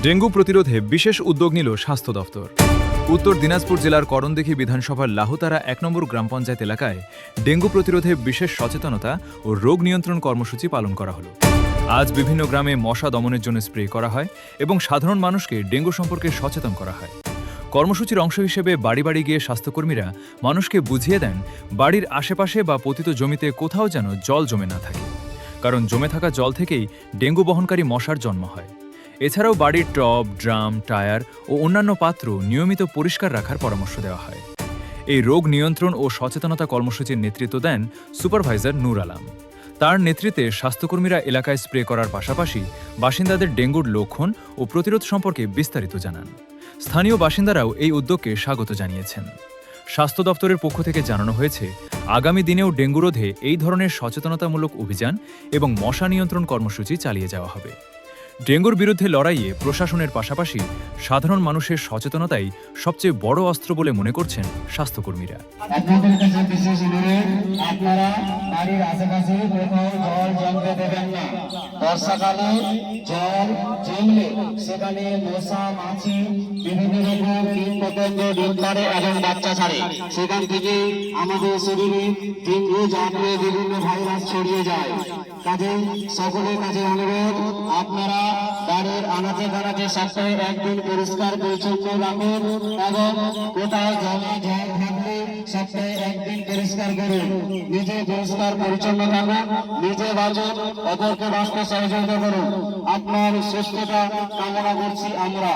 Dengue প্রতিরোধে বিশেষ উদ্যোগ নিল স্বাস্থ্য দফতর। উত্তর দিনাজপুর জেলার করণদিঘি বিধানসভার লাহুতারা ১ নম্বর গ্রাম পঞ্চায়েত এলাকায় ডেঙ্গু প্রতিরোধে বিশেষ সচেতনতা ও রোগ নিয়ন্ত্রণ কর্মসূচি পালন করা হলো। আজ বিভিন্ন গ্রামে মশা দমনের জন্য স্প্রে করা হয় এবং সাধারণ মানুষকে ডেঙ্গু সম্পর্কে সচেতন করা হয়। কর্মসূচির অংশ হিসেবে বাড়ি বাড়ি গিয়ে স্বাস্থ্যকর্মীরা মানুষকে বুঝিয়ে দেন বাড়ির আশেপাশে বা পতিত জমিতে কোথাও যেন জল জমে না থাকে, কারণ জমে থাকা জল থেকেই ডেঙ্গু বহনকারী মশার জন্ম হয়। এছাড়াও বাড়ির টব, ড্রাম, টায়ার ও অন্যান্য পাত্র নিয়মিত পরিষ্কার রাখার পরামর্শ দেওয়া হয়। এই রোগ নিয়ন্ত্রণ ও সচেতনতা কর্মসূচির নেতৃত্ব দেন সুপারভাইজার নূর আলম। তার নেতৃত্বে স্বাস্থ্যকর্মীরা এলাকায় স্প্রে করার পাশাপাশি বাসিন্দাদের ডেঙ্গুর লক্ষণ ও প্রতিরোধ সম্পর্কে বিস্তারিত জানান। স্থানীয় বাসিন্দারাও এই উদ্যোগকে স্বাগত জানিয়েছেন। স্বাস্থ্য দপ্তরের পক্ষ থেকে জানানো হয়েছে, আগামী দিনেও ডেঙ্গু রোধে এই ধরনের সচেতনতামূলক অভিযান এবং মশা নিয়ন্ত্রণ কর্মসূচি চালিয়ে যাওয়া হবে। ডেঙ্গুর বিরুদ্ধে লড়াইয়ে প্রশাসনের পাশাপাশি সাধারণ মানুষের সচেতনতাই সবচেয়ে বড় অস্ত্র বলে মনে করছেন স্বাস্থ্যকর্মীরা। আপনাদের কাছে বিশেষ অনুরোধ, আপনারা বাড়ির আশেপাশে কোথাও জল জমতে দেবেন না। বর্ষাকালে জল জমলে সেখানে মশা, মাছি, বিভিন্ন রকম কীটপতঙ্গ ডিম পাড়ে এবং বাচ্চা ছাড়ে। সেখান থেকে আমাদের শরীরে ডেঙ্গু জাতীয় বিভিন্ন ভাইরাস ছড়িয়ে যায়। কাজে সকলের কাছে অনুরোধ, আপনারা বাড়ির আনাচে কানাচে সপ্তাহে একদিন পরিষ্কার পরিচ্ছন্ন রাখুন এবং কোথাও জমা জল থাকলে সপ্তাহে একদিন পরিষ্কার করুন। নিজে পরিষ্কার পরিচ্ছন্ন থাকুন, নিজে বাঁচুন, অপরকে বাঁচতে সহযোগিতা করুন। আপনার সুস্থতা কামনা করছি আমরা।